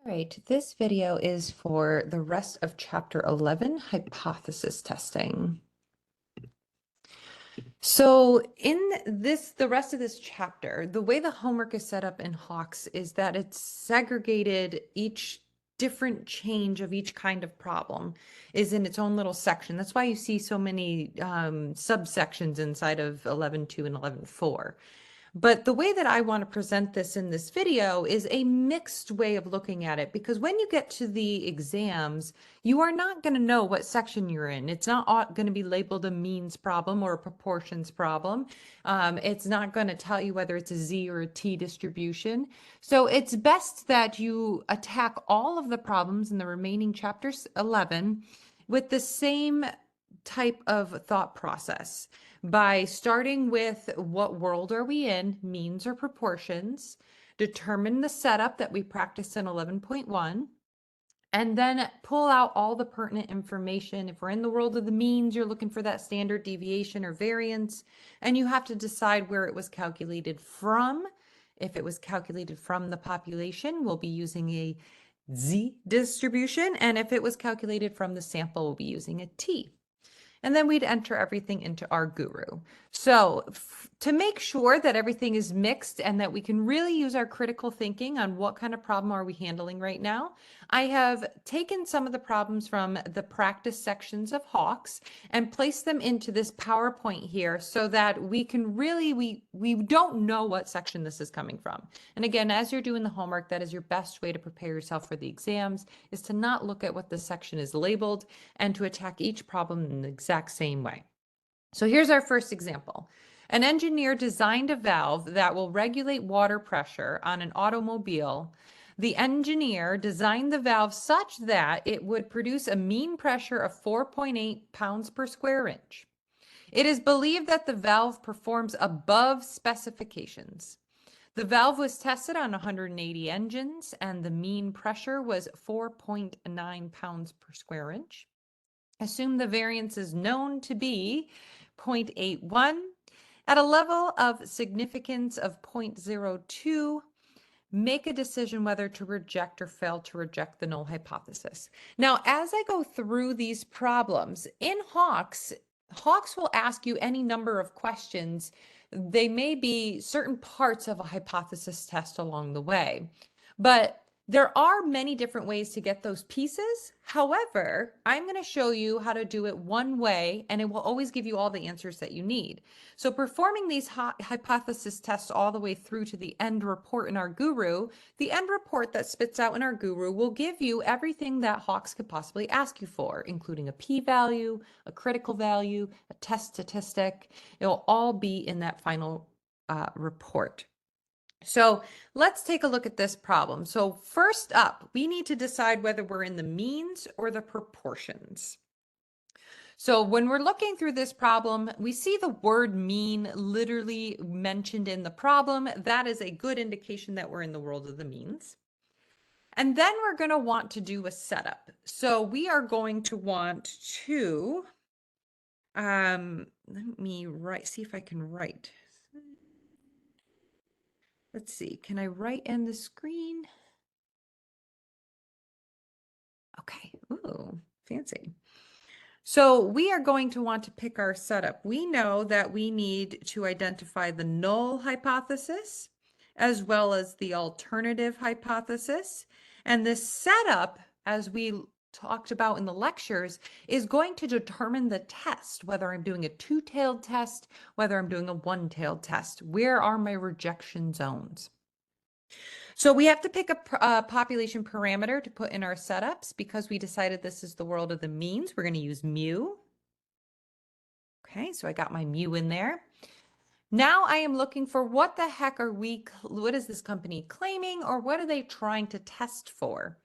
All right, this video is for the rest of chapter 11, hypothesis testing. So the rest of this chapter, the way the homework is set up in Hawks is that it's segregated. Each different change of each kind of problem is in its own little section. That's why you see so many subsections inside of 11.2 and 11.4. But the way that I want to present this in this video is a mixed way of looking at it, because when you get to the exams, you are not going to know what section you're in. It's not going to be labeled a means problem or a proportions problem. It's not going to tell you whether it's a Z or a T distribution. So it's best that you attack all of the problems in the remaining chapters 11 with the same type of thought process by starting with what world are we in, means or proportions, determine the setup that we practiced in 11.1, and then pull out all the pertinent information. If we're in the world of the means, you're looking for that standard deviation or variance, and you have to decide where it was calculated from. If it was calculated from the population, we'll be using a Z distribution, and if it was calculated from the sample, we'll be using a T. And then we'd enter everything into Rguroo. So to make sure that everything is mixed and that we can really use our critical thinking on what kind of problem are we handling right now, I have taken some of the problems from the practice sections of Hawks and placed them into this PowerPoint here so that we can really, we don't know what section this is coming from. And again, as you're doing the homework, that is your best way to prepare yourself for the exams, is to not look at what the section is labeled and to attack each problem in the exact same way. So here's our first example. An engineer designed a valve that will regulate water pressure on an automobile. The engineer designed the valve such that it would produce a mean pressure of 4.8 pounds per square inch. It is believed that the valve performs above specifications. The valve was tested on 180 engines and the mean pressure was 4.9 pounds per square inch. Assume the variance is known to be 0.81. At a level of significance of 0.02, make a decision whether to reject or fail to reject the null hypothesis. Now, as I go through these problems in Hawks will ask you any number of questions. They may be certain parts of a hypothesis test along the way, but there are many different ways to get those pieces. However, I'm going to show you how to do it one way, and it will always give you all the answers that you need. So performing these hypothesis tests all the way through to the end report in Rguroo, the end report that spits out in Rguroo will give you everything that Hawks could possibly ask you for, including a p-value, a critical value, a test statistic. It will all be in that final report. So let's take a look at this problem. So first up, we need to decide whether we're in the means or the proportions. So when we're looking through this problem, we see the word mean literally mentioned in the problem. That is a good indication that we're in the world of the means. And then we're going to want to do a setup. So we are going to want to, let me see if I can write. Let's see, can I write in the screen? Okay, ooh, fancy. So we are going to want to pick our setup. We know that we need to identify the null hypothesis as well as the alternative hypothesis. And this setup, as we talked about in the lectures, is going to determine the test, whether I'm doing a two-tailed test, whether I'm doing a one-tailed test. Where are my rejection zones? So we have to pick a population parameter to put in our setups. Because we decided this is the world of the means, we're going to use mu. Okay, so I got my mu in there. Now I am looking for what the heck what is this company claiming, or what are they trying to test for?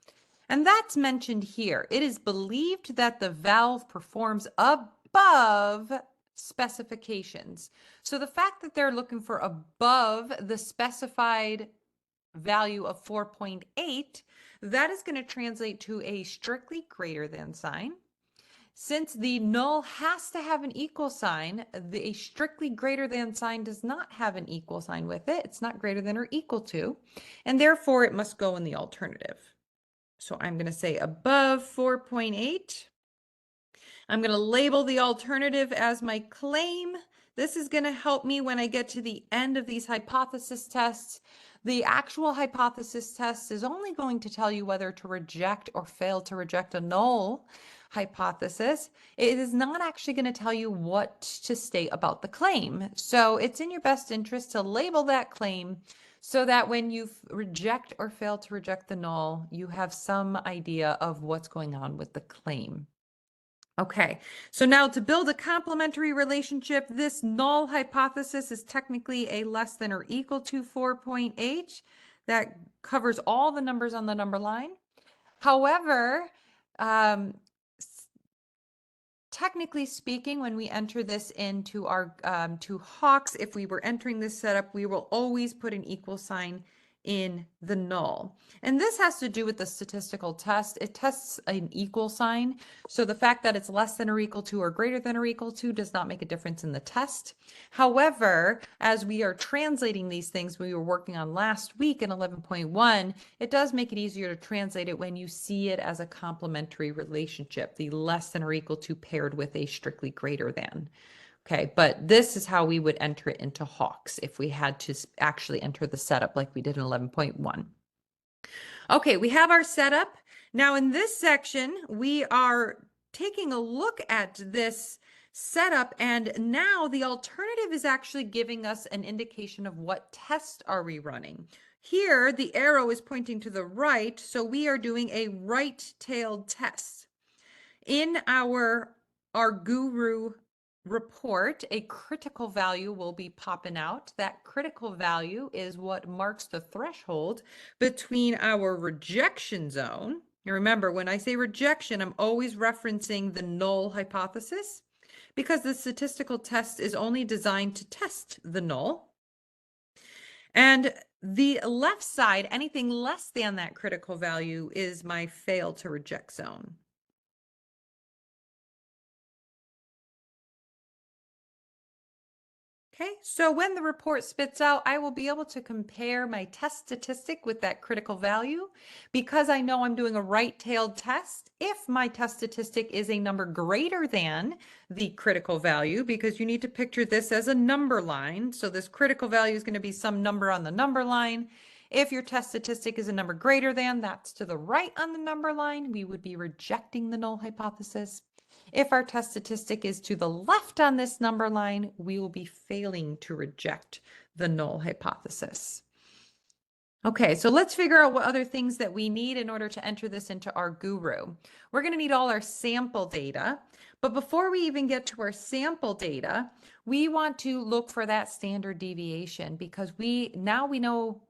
And that's mentioned here. It is believed that the valve performs above specifications. So the fact that they're looking for above the specified value of 4.8, that is going to translate to a strictly greater than sign. Since the null has to have an equal sign, a strictly greater than sign does not have an equal sign with it. It's not greater than or equal to, and therefore it must go in the alternative. So I'm going to say above 4.8. I'm going to label the alternative as my claim. This is going to help me when I get to the end of these hypothesis tests. The actual hypothesis test is only going to tell you whether to reject or fail to reject a null hypothesis. It is not actually going to tell you what to state about the claim. So it's in your best interest to label that claim so that when you reject or fail to reject the null, you have some idea of what's going on with the claim. Okay, so now to build a complementary relationship, this null hypothesis is technically a less than or equal to 4.8. That covers all the numbers on the number line. However, um, technically speaking, when we enter this into our to Hawks, if we were entering this setup, we will always put an equal sign in the null. And this has to do with the statistical test. It tests an equal sign. So the fact that it's less than or equal to or greater than or equal to does not make a difference in the test. However, as we are translating these things we were working on last week in 11.1, it does make it easier to translate it when you see it as a complementary relationship, the less than or equal to paired with a strictly greater than. Okay, but this is how we would enter it into Hawks if we had to actually enter the setup like we did in 11.1. Okay, we have our setup. Now in this section, we are taking a look at this setup, and now the alternative is actually giving us an indication of what test are we running. Here, the arrow is pointing to the right, so we are doing a right-tailed test. In our Rguroo report, a critical value will be popping out. That critical value is what marks the threshold between our rejection zone. And remember, when I say rejection, I'm always referencing the null hypothesis because the statistical test is only designed to test the null. And the left side, anything less than that critical value, is my fail to reject zone. Okay, so when the report spits out, I will be able to compare my test statistic with that critical value. Because I know I'm doing a right-tailed test, if my test statistic is a number greater than the critical value, because you need to picture this as a number line. So this critical value is going to be some number on the number line. If your test statistic is a number greater than, that's to the right on the number line, we would be rejecting the null hypothesis. If our test statistic is to the left on this number line, we will be failing to reject the null hypothesis. Okay, so let's figure out what other things that we need in order to enter this into Rguroo. We're going to need all our sample data, but before we even get to our sample data, we want to look for that standard deviation because now we know,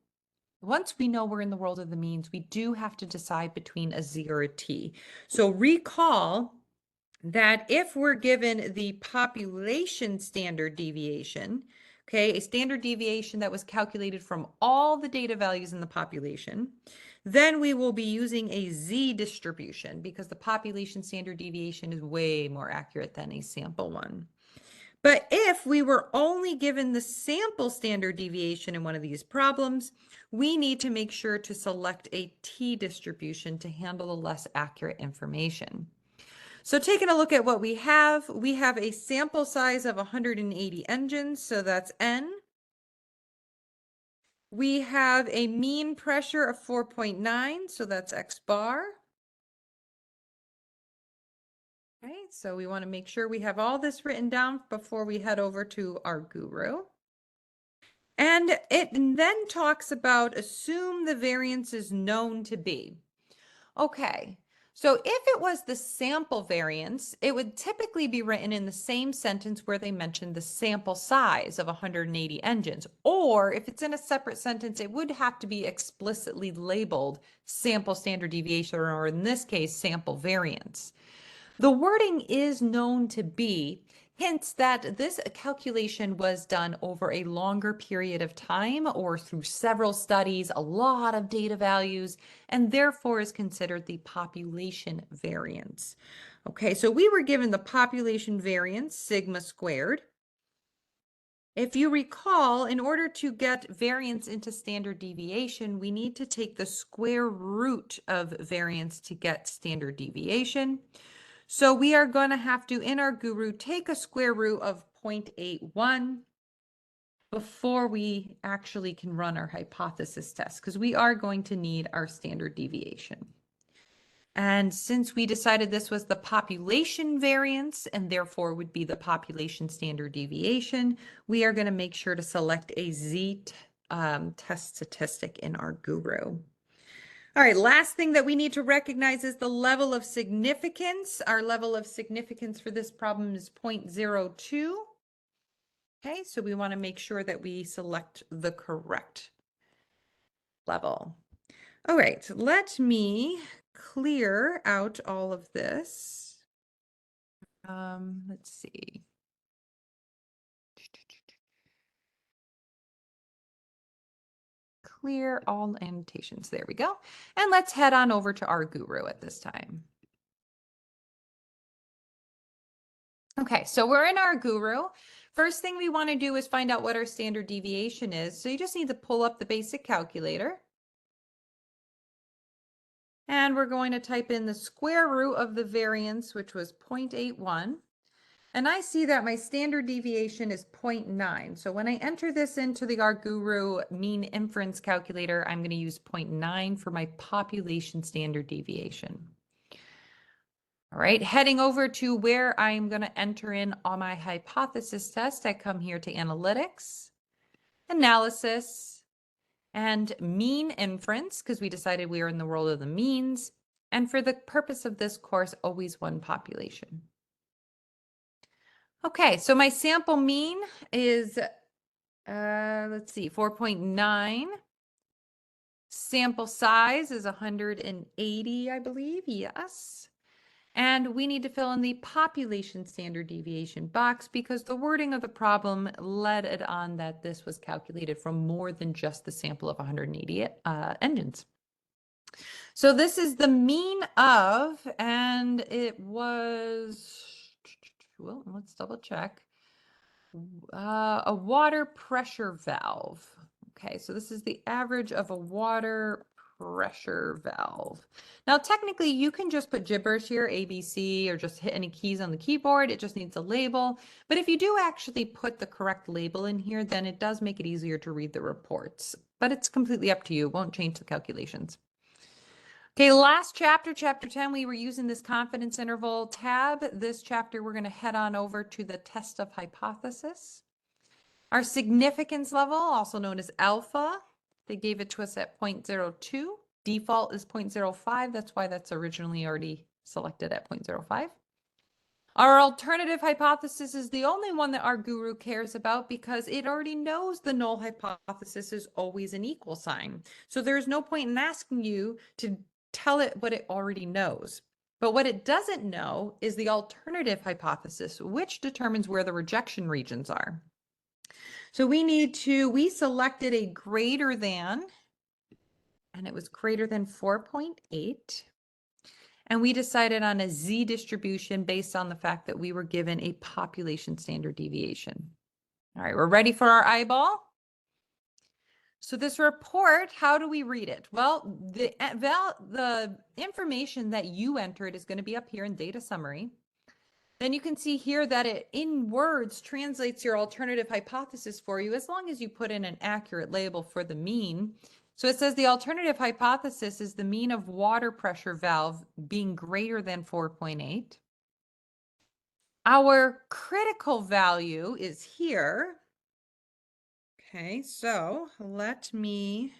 once we know we're in the world of the means, we do have to decide between a Z or a T. So recall that if we're given the population standard deviation, okay, a standard deviation that was calculated from all the data values in the population, then we will be using a Z distribution because the population standard deviation is way more accurate than a sample one. But if we were only given the sample standard deviation in one of these problems, we need to make sure to select a T distribution to handle the less accurate information. So taking a look at what we have a sample size of 180 engines, so that's N. We have a mean pressure of 4.9, so that's X bar. Okay, so we want to make sure we have all this written down before we head over to Rguroo. And it then talks about assume the variance is known to be. Okay, so if it was the sample variance, it would typically be written in the same sentence where they mentioned the sample size of 180 engines. Or if it's in a separate sentence, it would have to be explicitly labeled sample standard deviation, or in this case, sample variance. The wording is known to be hints that this calculation was done over a longer period of time or through several studies, a lot of data values, and therefore is considered the population variance. Okay, so we were given the population variance, sigma squared. If you recall, in order to get variance into standard deviation, we need to take the square root of variance to get standard deviation. So we are going to have to, in our Rguroo, take a square root of 0.81 before we actually can run our hypothesis test, because we are going to need our standard deviation. And since we decided this was the population variance and therefore would be the population standard deviation, we are going to make sure to select a test statistic in our Rguroo. All right, last thing that we need to recognize is the level of significance. Our level of significance for this problem is 0.02. Okay, so we want to make sure that we select the correct level. All right, let me clear out all of this. Let's see. Clear all annotations. There we go. And let's head on over to our Rguroo at this time. Okay, so we're in our Rguroo. First thing we want to do is find out what our standard deviation is. So you just need to pull up the basic calculator. And we're going to type in the square root of the variance, which was 0.81. And I see that my standard deviation is 0.9. So when I enter this into the Rguroo mean inference calculator, I'm going to use 0.9 for my population standard deviation. All right, heading over to where I'm going to enter in on my hypothesis test, I come here to analytics, analysis, and mean inference, because we decided we were in the world of the means. And for the purpose of this course, always one population. Okay, so my sample mean is, let's see, 4.9. Sample size is 180, I believe, yes. And we need to fill in the population standard deviation box because the wording of the problem led it on that this was calculated from more than just the sample of 180 engines. So this is the mean of, and it was, well, let's double check, a water pressure valve. Okay, so this is the average of a water pressure valve. Now, technically, you can just put gibberish here, ABC, or just hit any keys on the keyboard. It just needs a label. But if you do actually put the correct label in here, then it does make it easier to read the reports. But it's completely up to you. It won't change the calculations. Okay, last chapter, chapter 10, we were using this confidence interval tab. This chapter, we're going to head on over to the test of hypothesis. Our significance level, also known as alpha, they gave it to us at 0.02. Default is 0.05. That's why that's originally already selected at 0.05. Our alternative hypothesis is the only one that our Rguroo cares about because it already knows the null hypothesis is always an equal sign. So there's no point in asking you to tell it what it already knows. But what it doesn't know is the alternative hypothesis, which determines where the rejection regions are. So we selected a greater than, and it was greater than 4.8. And we decided on a Z distribution based on the fact that we were given a population standard deviation. All right, we're ready for our eyeball. So this report, how do we read it? Well, the information that you entered is going to be up here in data summary. Then you can see here that it in words translates your alternative hypothesis for you as long as you put in an accurate label for the mean. So it says the alternative hypothesis is the mean of water pressure valve being greater than 4.8. Our critical value is here. Okay, so let me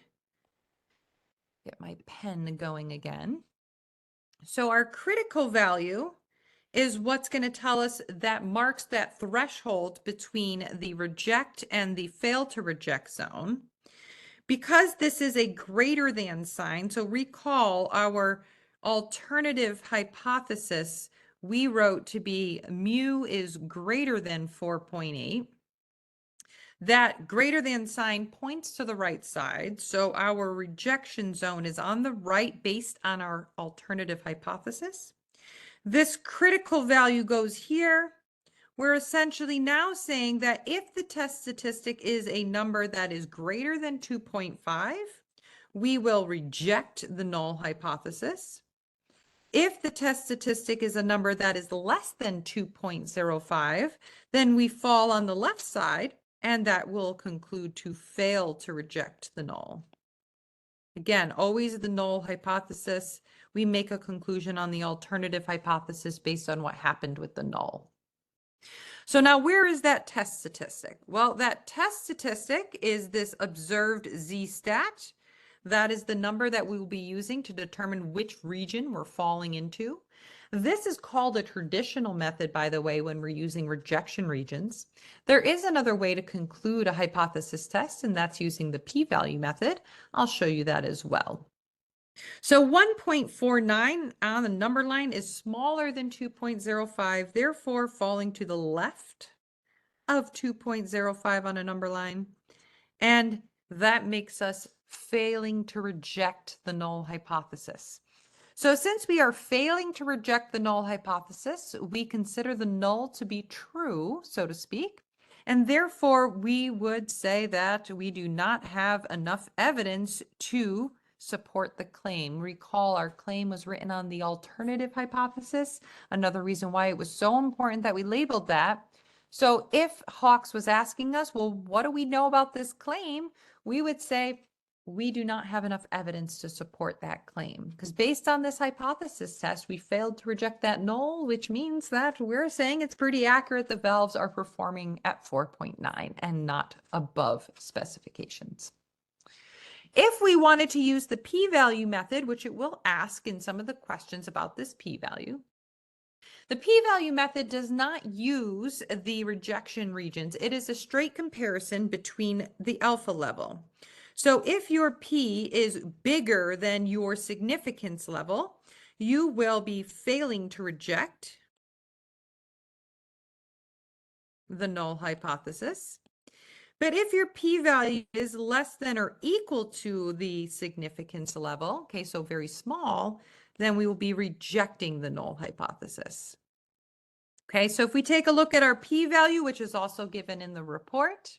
get my pen going again. So our critical value is what's going to tell us that marks that threshold between the reject and the fail to reject zone. Because this is a greater than sign, so recall our alternative hypothesis, we wrote to be mu is greater than 4.8. That greater than sign points to the right side. So our rejection zone is on the right based on our alternative hypothesis. This critical value goes here, we're essentially now saying that if the test statistic is a number that is greater than 2.5, we will reject the null hypothesis. If the test statistic is a number that is less than 2.05, then we fall on the left side, and that will conclude to fail to reject the null. Again, always the null hypothesis. We make a conclusion on the alternative hypothesis based on what happened with the null. So now where is that test statistic? Well, that test statistic is this observed z-stat. That is the number that we will be using to determine which region we're falling into. This is called a traditional method, by the way, when we're using rejection regions. There is another way to conclude a hypothesis test, and that's using the p-value method. I'll show you that as well. So 1.49 on the number line is smaller than 2.05, therefore falling to the left of 2.05 on a number line. And that makes us failing to reject the null hypothesis. So since we are failing to reject the null hypothesis, we consider the null to be true, so to speak. And therefore, we would say that we do not have enough evidence to support the claim. Recall, our claim was written on the alternative hypothesis. Another reason why it was so important that we labeled that. So if Hawks was asking us, well, what do we know about this claim? We would say, we do not have enough evidence to support that claim. Because based on this hypothesis test, we failed to reject that null, which means that we're saying it's pretty accurate. The valves are performing at 4.9 and not above specifications. If we wanted to use the p-value method, which it will ask in some of the questions about this p-value, the p-value method does not use the rejection regions. It is a straight comparison between the alpha level. So if your p is bigger than your significance level, you will be failing to reject the null hypothesis. But if your p-value is less than or equal to the significance level, okay, so very small, then we will be rejecting the null hypothesis. Okay, so if we take a look at our p-value, which is also given in the report,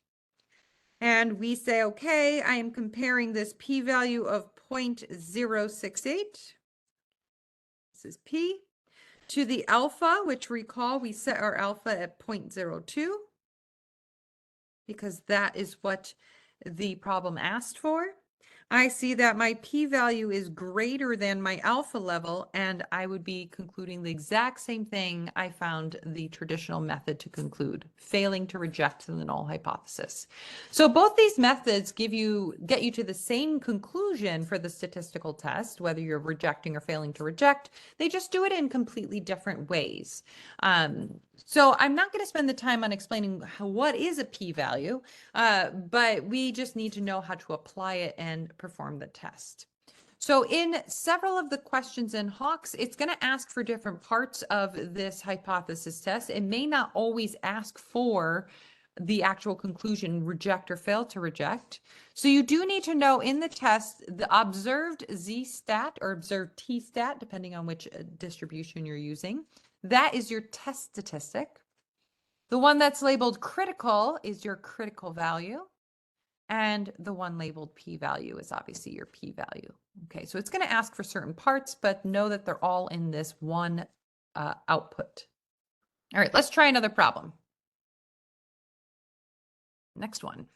and we say, okay, I am comparing this p-value of 0.068, this is p, to the alpha, which recall we set our alpha at 0.02, because that is what the problem asked for. I see that my p-value is greater than my alpha level, and I would be concluding the exact same thing I found the traditional method to conclude, failing to reject the null hypothesis. So both these methods get you to the same conclusion for the statistical test, whether you're rejecting or failing to reject. They just do it in completely different ways. So I'm not going to spend the time on explaining what is a p-value, but we just need to know how to apply it and perform the test. So in several of the questions in Hawks, it's going to ask for different parts of this hypothesis test. It may not always ask for the actual conclusion, reject or fail to reject. So you do need to know in the test, the observed z-stat or observed t-stat, depending on which distribution you're using. That is your test statistic. The one that's labeled critical is your critical value. And the one labeled p-value is obviously your p-value. Okay, so it's going to ask for certain parts, but know that they're all in this one output. All right, let's try another problem. Next one.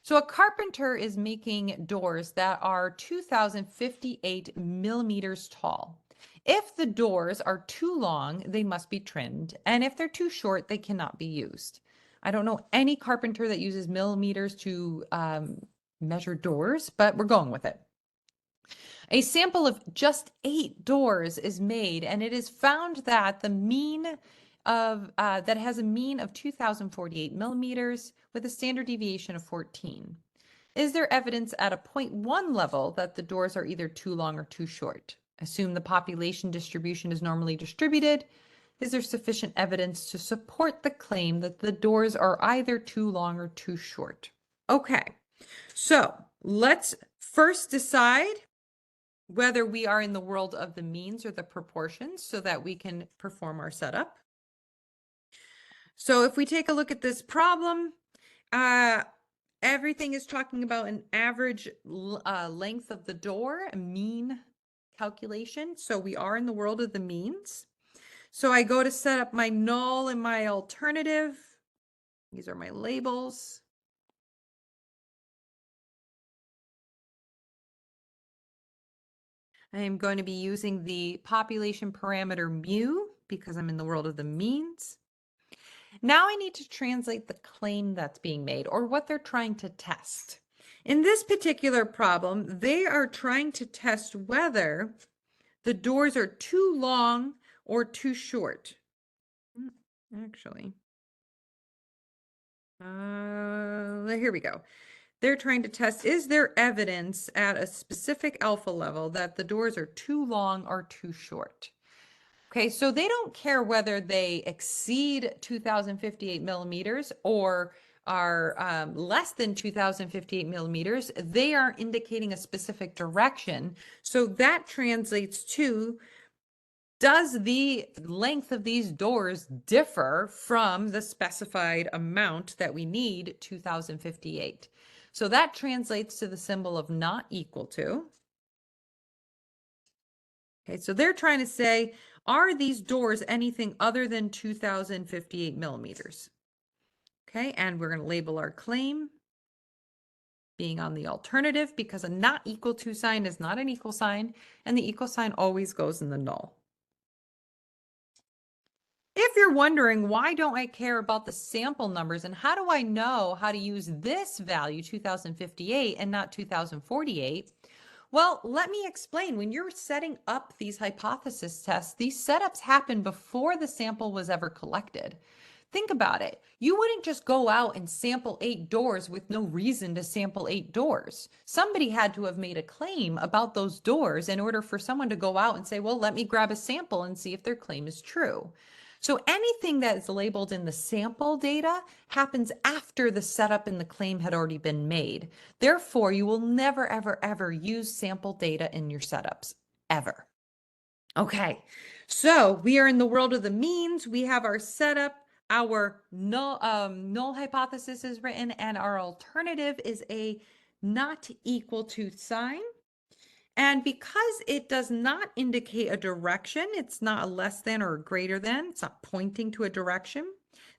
So a carpenter is making doors that are 2,058 millimeters tall. If the doors are too long, they must be trimmed. And if they're too short, they cannot be used. I don't know any carpenter that uses millimeters to measure doors, but we're going with it. A sample of just 8 doors is made, and it is found that the mean of that has a mean of 2,048 millimeters with a standard deviation of 14. Is there evidence at a 0.1 level that the doors are either too long or too short? Assume the population distribution is normally distributed. Is there sufficient evidence to support the claim that the doors are either too long or too short? Okay, so let's first decide whether we are in the world of the means or the proportions so that we can perform our setup. So if we take a look at this problem, everything is talking about an average length of the door, a mean calculation. So we are in the world of the means. So I go to set up my null and my alternative. These are my labels. I am going to be using the population parameter mu because I'm in the world of the means. Now I need to translate the claim that's being made or what they're trying to test. In this particular problem, they are trying to test whether the doors are too long or too short. Actually, here we go. They're trying to test, is there evidence at a specific alpha level that the doors are too long or too short? Okay, so they don't care whether they exceed 2058 millimeters or are less than 2058 millimeters. They are indicating a specific direction. So that translates to, does the length of these doors differ from the specified amount that we need, 2058? So that translates to the symbol of not equal to. Okay, so they're trying to say, are these doors anything other than 2058 millimeters? Okay, and we're going to label our claim being on the alternative because a not equal to sign is not an equal sign, and the equal sign always goes in the null. If you're wondering, why don't I care about the sample numbers and how do I know how to use this value, 2058, and not 2048? Well, let me explain. When you're setting up these hypothesis tests, these setups happen before the sample was ever collected. Think about it. You wouldn't just go out and sample 8 doors with no reason to sample 8 doors. Somebody had to have made a claim about those doors in order for someone to go out and say, well, let me grab a sample and see if their claim is true. So anything that is labeled in the sample data happens after the setup and the claim had already been made. Therefore, you will never, ever, ever use sample data in your setups, ever. Okay, so we are in the world of the means. We have our setup, our null hypothesis is written, and our alternative is a not equal to sign. And because it does not indicate a direction, it's not a less than or a greater than, it's not pointing to a direction.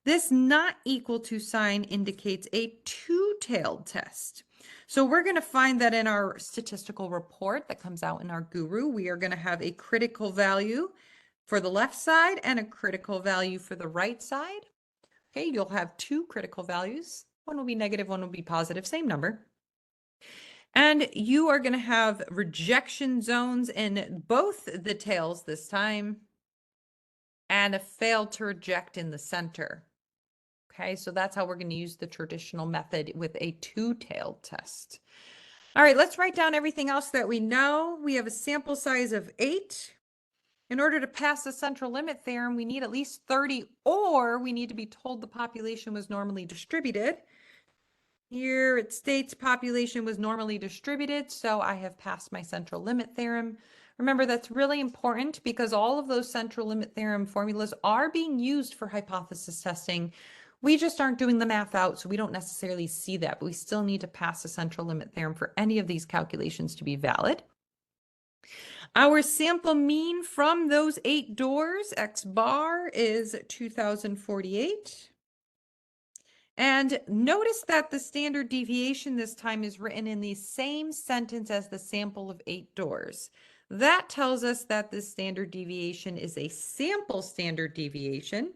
This not equal to sign indicates a two-tailed test. So we're going to find that in our statistical report that comes out in our Rguroo, we are going to have a critical value for the left side and a critical value for the right side. Okay, you'll have two critical values. One will be negative, one will be positive, same number. And you are going to have rejection zones in both the tails this time and a fail to reject in the center. Okay, so that's how we're going to use the traditional method with a two-tailed test. All right, let's write down everything else that we know. We have a sample size of 8. In order to pass the central limit theorem, we need at least 30, or we need to be told the population was normally distributed. Here it states population was normally distributed, so I have passed my central limit theorem. Remember, that's really important because all of those central limit theorem formulas are being used for hypothesis testing. We just aren't doing the math out, so we don't necessarily see that, but we still need to pass the central limit theorem for any of these calculations to be valid. Our sample mean from those 8 doors, X bar, is 2048. And notice that the standard deviation this time is written in the same sentence as the sample of 8 doors. That tells us that the standard deviation is a sample standard deviation.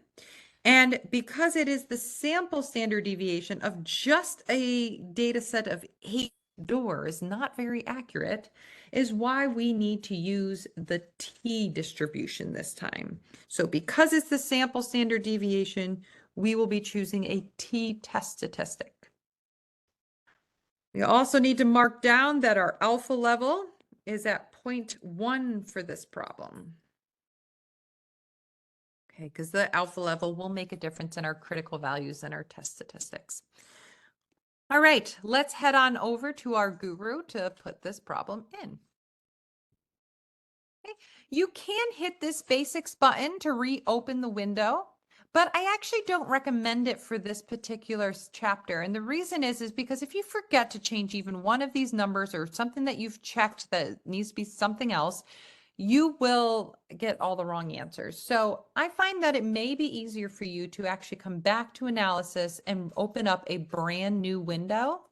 And because it is the sample standard deviation of just a data set of 8 doors, not very accurate, is why we need to use the t distribution this time. So because it's the sample standard deviation, we will be choosing a t-test statistic. We also need to mark down that our alpha level is at 0.1 for this problem. Okay, because the alpha level will make a difference in our critical values and our test statistics. All right, let's head on over to our Rguroo to put this problem in. Okay. You can hit this basics button to reopen the window, But I actually don't recommend it for this particular chapter. And the reason is because if you forget to change even one of these numbers or something that you've checked that needs to be something else, you will get all the wrong answers. So I find that it may be easier for you to actually come back to analysis and open up a brand new window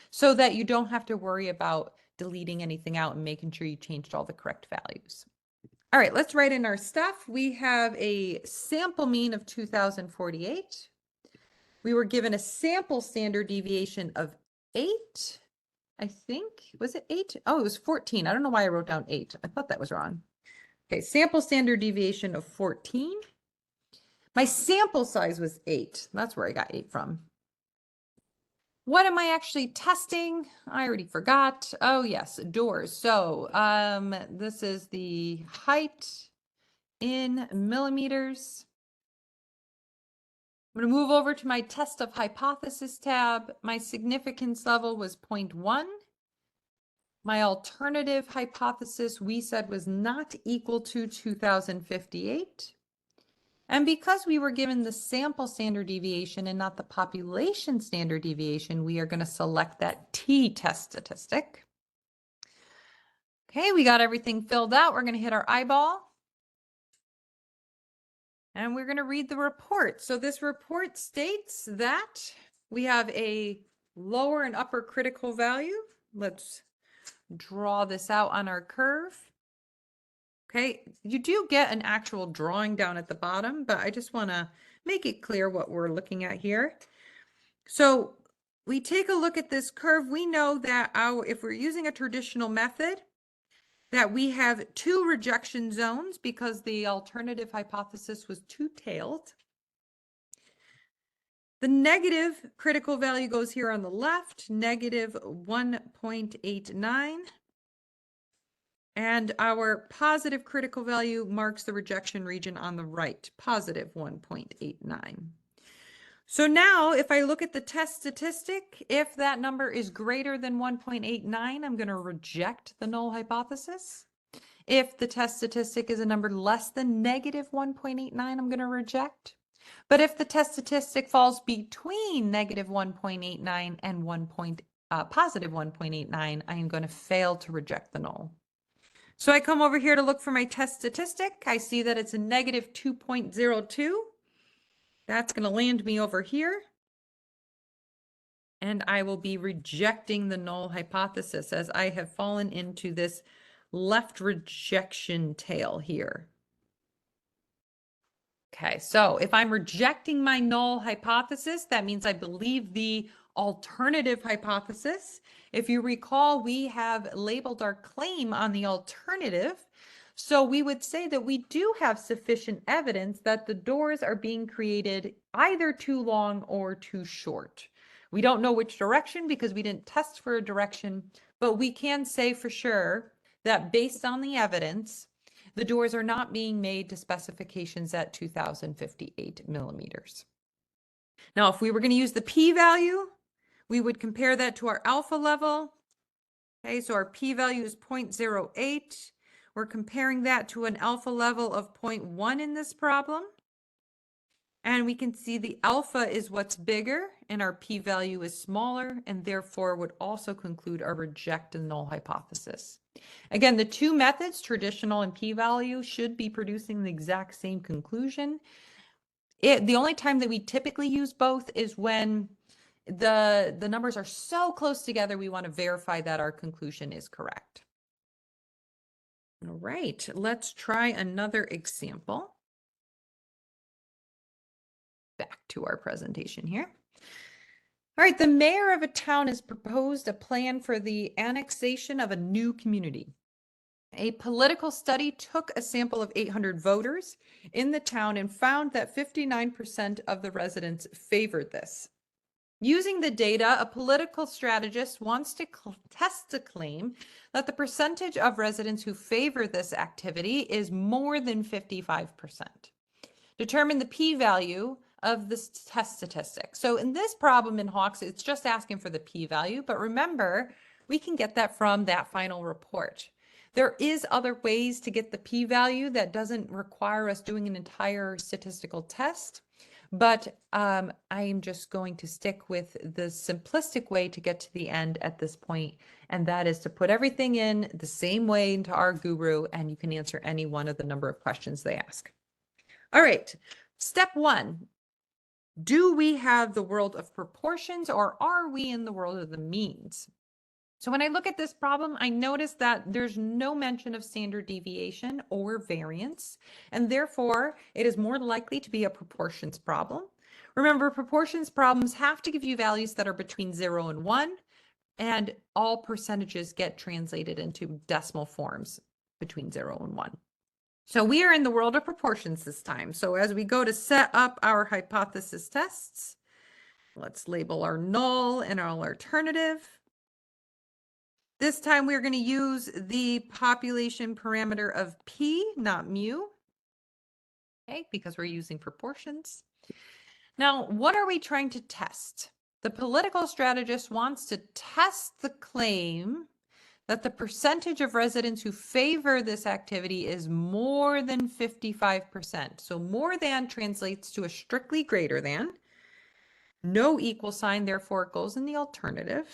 so that you don't have to worry about deleting anything out and making sure you changed all the correct values. All right, let's write in our stuff. We have a sample mean of 2048. We were given a sample standard deviation of 8. I think, was it 8? Oh, it was 14. I don't know why I wrote down 8. I thought that was wrong. Okay, sample standard deviation of 14. My sample size was 8. That's where I got 8 from. What am I actually testing? I already forgot. Oh, yes, doors. So this is the height in millimeters. I'm going to move over to my test of hypothesis tab. My significance level was 0.1. My alternative hypothesis we said was not equal to 2058. And because we were given the sample standard deviation and not the population standard deviation, we are going to select that t-test statistic. Okay, we got everything filled out. We're going to hit our eyeball. And we're going to read the report. So this report states that we have a lower and upper critical value. Let's draw this out on our curve. Okay, you do get an actual drawing down at the bottom, but I just want to make it clear what we're looking at here. So we take a look at this curve. We know that if we're using a traditional method, that we have 2 rejection zones because the alternative hypothesis was two-tailed. The negative critical value goes here on the left, negative 1.89. And our positive critical value marks the rejection region on the right, positive 1.89. So now if I look at the test statistic, if that number is greater than 1.89, I'm going to reject the null hypothesis. If the test statistic is a number less than negative 1.89, I'm going to reject. But if the test statistic falls between negative 1.89 and positive 1.89, I am going to fail to reject the null. So I come over here to look for my test statistic. I see that it's a negative 2.02. That's going to land me over here. And I will be rejecting the null hypothesis as I have fallen into this left rejection tail here. Okay, so if I'm rejecting my null hypothesis, that means I believe the alternative hypothesis. If you recall, we have labeled our claim on the alternative. So we would say that we do have sufficient evidence that the doors are being created either too long or too short. We don't know which direction because we didn't test for a direction, but we can say for sure that based on the evidence, the doors are not being made to specifications at 2058 millimeters. Now, if we were going to use the p-value, we would compare that to our alpha level. Okay, so our p-value is 0.08. We're comparing that to an alpha level of 0.1 in this problem. And we can see the alpha is what's bigger and our p-value is smaller, and therefore would also conclude our reject and null hypothesis. Again, the two methods, traditional and p-value, should be producing the exact same conclusion. The only time that we typically use both is when the numbers are so close together, we want to verify that our conclusion is correct. All right, let's try another example. Back to our presentation here. All right, the mayor of a town has proposed a plan for the annexation of a new community. A political study took a sample of 800 voters in the town and found that 59% of the residents favored this. Using the data, a political strategist wants to test the claim that the percentage of residents who favor this activity is more than 55%. Determine the p-value of this test statistic. So in this problem in Hawks, it's just asking for the p-value, but remember, we can get that from that final report. There is other ways to get the p-value that doesn't require us doing an entire statistical test. but I am just going to stick with the simplistic way to get to the end at this point, and that is to put everything in the same way into Rguroo, and you can answer any one of the number of questions they ask. All right, step one. Do we have the world of proportions, or are we in the world of the means? So when I look at this problem, I notice that there's no mention of standard deviation or variance, and therefore it is more likely to be a proportions problem. Remember, proportions problems have to give you values that are between 0 and 1, and all percentages get translated into decimal forms between 0 and 1. So we are in the world of proportions this time. So as we go to set up our hypothesis tests, let's label our null and our alternative. This time we're going to use the population parameter of P, not mu, okay, because we're using proportions. Now, what are we trying to test? The political strategist wants to test the claim that the percentage of residents who favor this activity is more than 55%. So more than translates to a strictly greater than. No equal sign, therefore it goes in the alternative.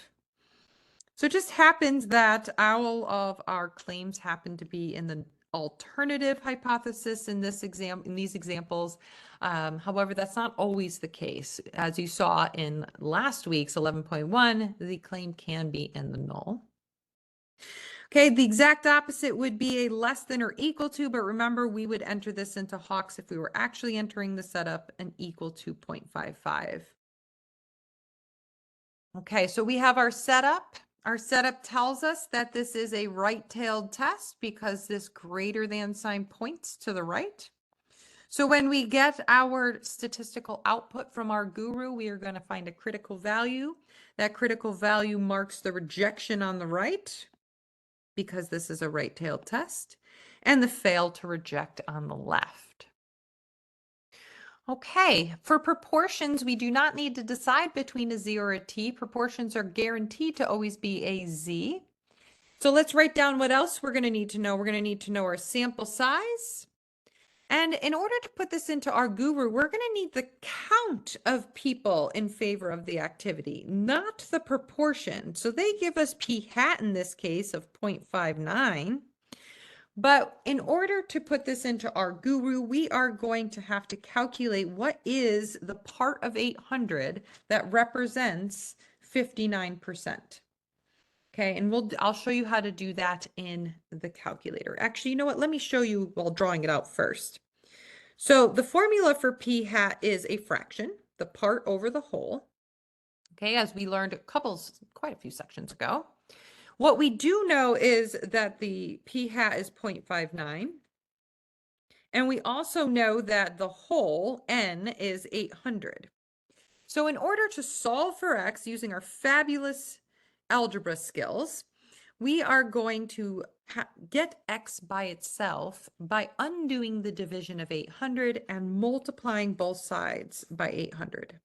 So it just happens that all of our claims happen to be in the alternative hypothesis in these examples. However, that's not always the case. As you saw in last week's 11.1, the claim can be in the null. Okay, the exact opposite would be a less than or equal to, but remember we would enter this into Hawks if we were actually entering the setup an equal to 0.55. Okay, so we have our setup. Our setup tells us that this is a right-tailed test because this greater than sign points to the right. So when we get our statistical output from Rguroo, we are going to find a critical value. That critical value marks the rejection on the right because this is a right-tailed test, and the fail to reject on the left. Okay, for proportions, we do not need to decide between a z or a t. Proportions are guaranteed to always be a z. So let's write down what else we're going to need to know. We're going to need to know our sample size. And in order to put this into Rguroo, we're going to need the count of people in favor of the activity, not the proportion. So they give us p hat in this case of 0.59. But in order to put this into Rguroo, we are going to have to calculate what is the part of 800 that represents 59%. Okay, and I'll show you how to do that in the calculator. Actually, you know what? Let me show you while drawing it out first. So the formula for p hat is a fraction, the part over the whole. Okay, as we learned quite a few sections ago. What we do know is that the p hat is 0.59. And we also know that the whole n is 800. So in order to solve for x using our fabulous algebra skills, we are going to get x by itself by undoing the division of 800 and multiplying both sides by 800.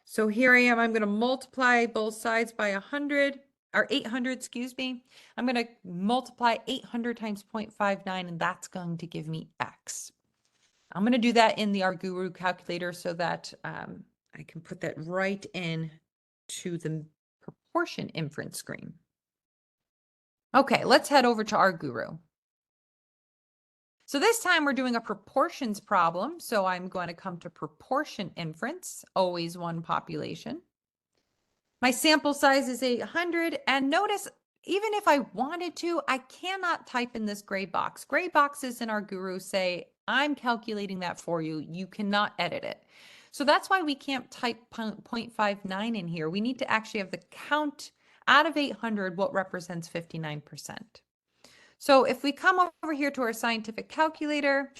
So here I am, I'm going to multiply both sides by 100, or 800, excuse me. I'm going to multiply 800 times 0.59, and that's going to give me x. I'm going to do that in the Rguroo calculator so that I can put that right in to the proportion inference screen. Okay, let's head over to Rguroo. So this time we're doing a proportions problem. So I'm going to come to proportion inference, always one population. My sample size is 800, and notice even if I wanted to, I cannot type in this gray box. Gray boxes in Rguroo say, I'm calculating that for you. You cannot edit it. So that's why we can't type 0.59 in here. We need to actually have the count out of 800, what represents 59%. So if we come over here to our scientific calculator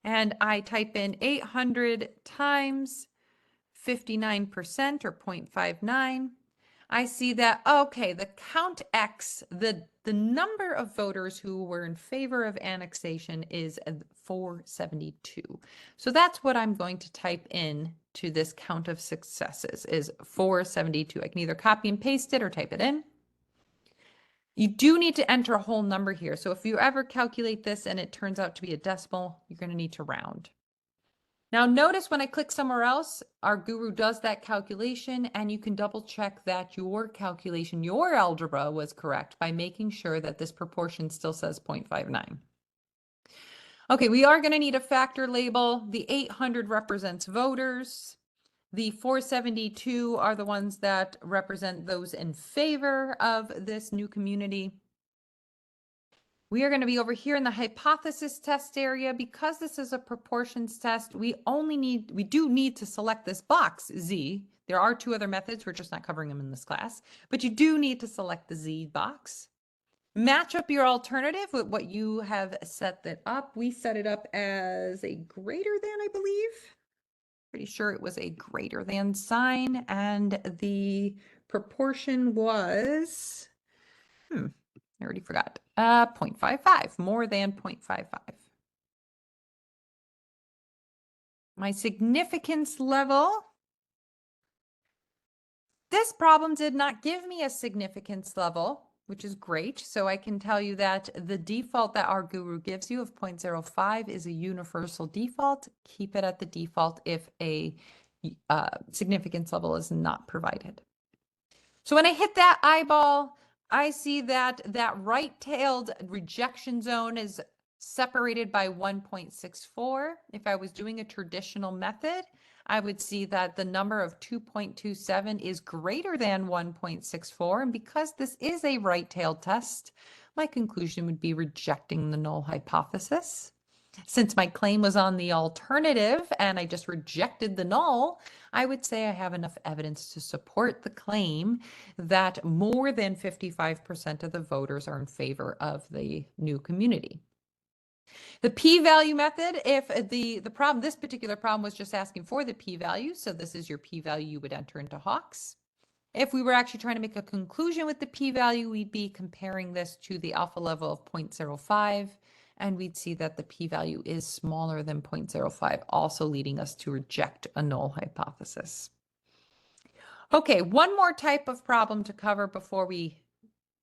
and I type in 800 times 59% or 0.59, I see that, okay, the count X, the number of voters who were in favor of annexation is 472. So that's what I'm going to type in to this count of successes is 472. I can either copy and paste it or type it in. You do need to enter a whole number here. So if you ever calculate this and it turns out to be a decimal, you're going to need to round. Now notice when I click somewhere else, Rguroo does that calculation, and you can double check that your calculation, your algebra was correct by making sure that this proportion still says 0.59. Okay, we are going to need a factor label. The 800 represents voters. The 472 are the ones that represent those in favor of this new community. We are going to be over here in the hypothesis test area. Because this is a proportions test, we do need to select this box, Z. There are two other methods. We're just not covering them in this class, but you do need to select the Z box. Match up your alternative with what you have set that up. We set it up as a greater than, I believe. Pretty sure it was a greater than sign, and the proportion was, I already forgot, 0.55, more than 0.55. My significance level, this problem did not give me a significance level, which is great. So I can tell you that the default that Rguroo gives you of 0.05 is a universal default. Keep it at the default if a significance level is not provided. So when I hit that eyeball, I see that that right-tailed rejection zone is separated by 1.64. If I was doing a traditional method, I would see that the number of 2.27 is greater than 1.64. And because this is a right-tailed test, my conclusion would be rejecting the null hypothesis. Since my claim was on the alternative and I just rejected the null, I would say I have enough evidence to support the claim that more than 55% of the voters are in favor of the new community. The p-value method, if this particular problem was just asking for the p-value, so this is your p-value you would enter into Hawks. If we were actually trying to make a conclusion with the p-value, we'd be comparing this to the alpha level of 0.05, and we'd see that the p-value is smaller than 0.05, also leading us to reject a null hypothesis. Okay, one more type of problem to cover before we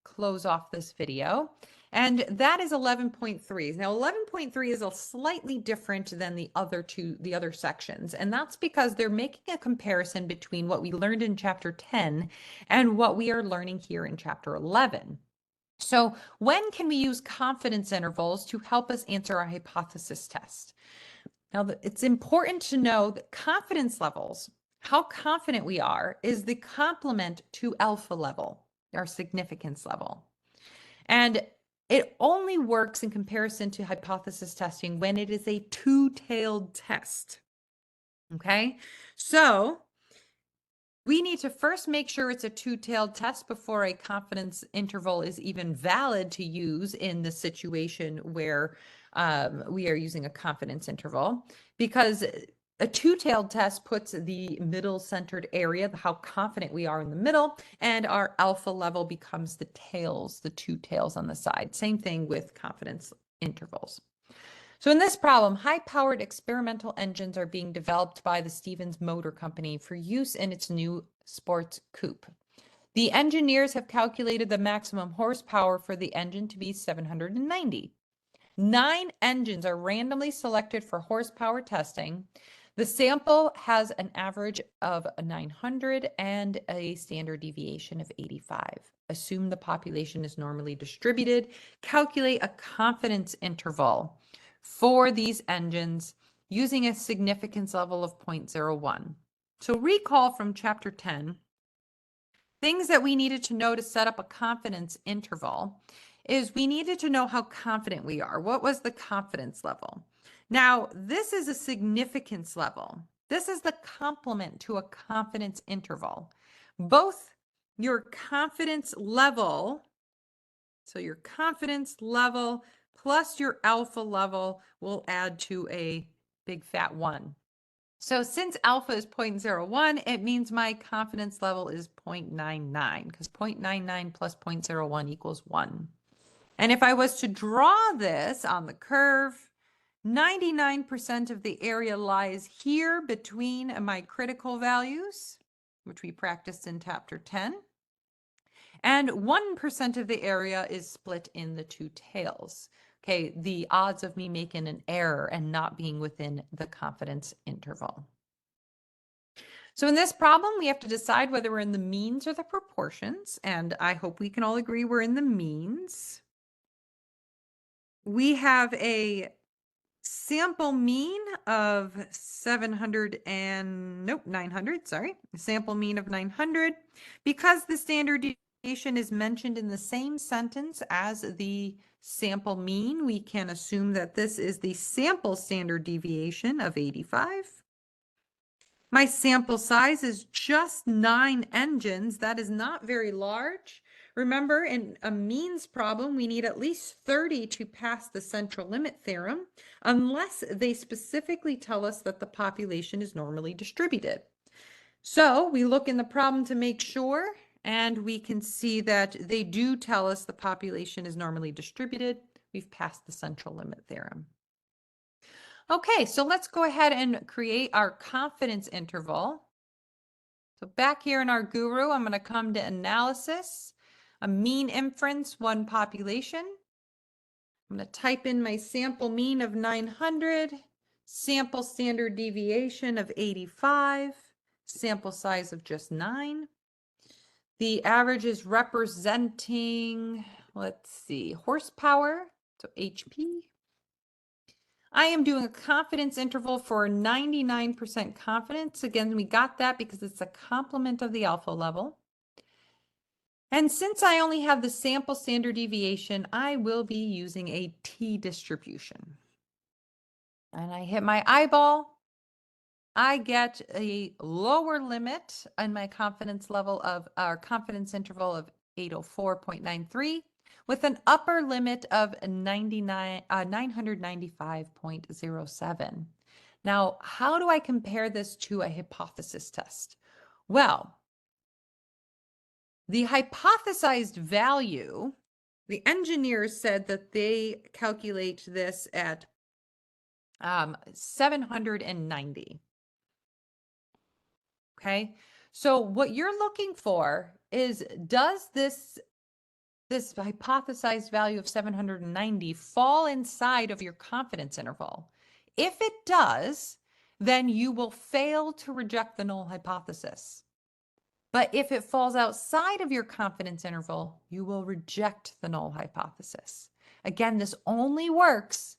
close off this video, and that is 11.3. Now 11.3 is a slightly different than the other sections, and that's because they're making a comparison between what we learned in chapter 10 and what we are learning here in chapter 11. So when can we use confidence intervals to help us answer our hypothesis test? Now, it's important to know that confidence levels, how confident we are, is the complement to alpha level, our significance level. And it only works in comparison to hypothesis testing when it is a two-tailed test. Okay, so we need to first make sure it's a two-tailed test before a confidence interval is even valid to use in the situation where we are using a confidence interval, because a two-tailed test puts the middle centered area, how confident we are in the middle, and our alpha level becomes the tails, the two tails on the side. Same thing with confidence intervals. So in this problem, high-powered experimental engines are being developed by the Stevens Motor Company for use in its new sports coupe. The engineers have calculated the maximum horsepower for the engine to be 790. 9 engines are randomly selected for horsepower testing. The sample has an average of 900 and a standard deviation of 85. Assume the population is normally distributed. Calculate a confidence interval for these engines using a significance level of 0.01. So recall from chapter 10, things that we needed to know to set up a confidence interval is we needed to know how confident we are. What was the confidence level? Now, this is a significance level. This is the complement to a confidence interval. Both your confidence level, so your confidence level plus your alpha level will add to a big fat 1. So since alpha is 0.01, it means my confidence level is 0.99, because 0.99 plus 0.01 equals 1. And if I was to draw this on the curve, 99% of the area lies here between my critical values, which we practiced in chapter 10. And 1% of the area is split in the two tails. Okay, the odds of me making an error and not being within the confidence interval. So in this problem, we have to decide whether we're in the means or the proportions, and I hope we can all agree we're in the means. We have a sample mean of 900, sorry, sample mean of 900. Because the standard deviation is mentioned in the same sentence as the sample mean, we can assume that this is the sample standard deviation of 85. My sample size is just 9 engines. That is not very large. Remember, in a means problem, we need at least 30 to pass the central limit theorem, unless they specifically tell us that the population is normally distributed. So we look in the problem to make sure, and we can see that they do tell us the population is normally distributed. We've passed the central limit theorem. Okay, so let's go ahead and create our confidence interval. So back here in our Rguroo, I'm going to come to analysis, a mean inference, one population. I'm going to type in my sample mean of 900, sample standard deviation of 85, sample size of just 9. The average is representing, let's see, horsepower, so HP. I am doing a confidence interval for 99% confidence. Again, we got that because it's a complement of the alpha level. And since I only have the sample standard deviation, I will be using a t-distribution. And I hit my eyeball. I get a lower limit on my confidence level of our confidence interval of 804.93 with an upper limit of 995.07. Now, how do I compare this to a hypothesis test? Well, the hypothesized value, the engineers said that they calculate this at 790. Okay, so what you're looking for is, does this hypothesized value of 790 fall inside of your confidence interval? If it does, then you will fail to reject the null hypothesis. But if it falls outside of your confidence interval, you will reject the null hypothesis. Again, this only works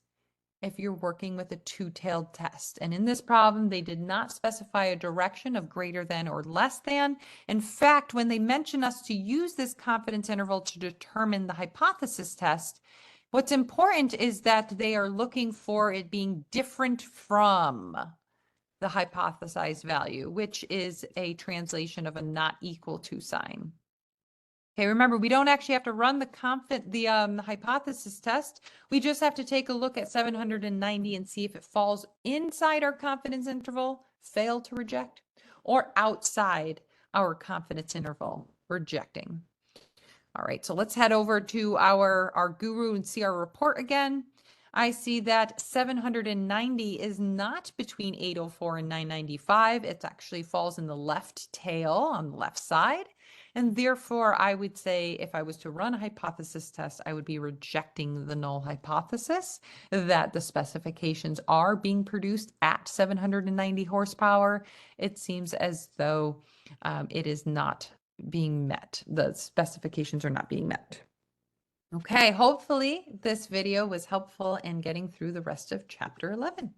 if you're working with a two-tailed test. And in this problem, they did not specify a direction of greater than or less than. In fact, when they mention us to use this confidence interval to determine the hypothesis test, what's important is that they are looking for it being different from the hypothesized value, which is a translation of a not equal to sign. Okay, remember, we don't actually have to run the hypothesis test. We just have to take a look at 790 and see if it falls inside our confidence interval, fail to reject, or outside our confidence interval, rejecting. All right, so let's head over to our Rguroo and see our report again. I see that 790 is not between 804 and 995. It actually falls in the left tail on the left side. And therefore, I would say if I was to run a hypothesis test, I would be rejecting the null hypothesis that the specifications are being produced at 790 horsepower. It seems as though it is not being met. The specifications are not being met. Okay, hopefully this video was helpful in getting through the rest of chapter 11.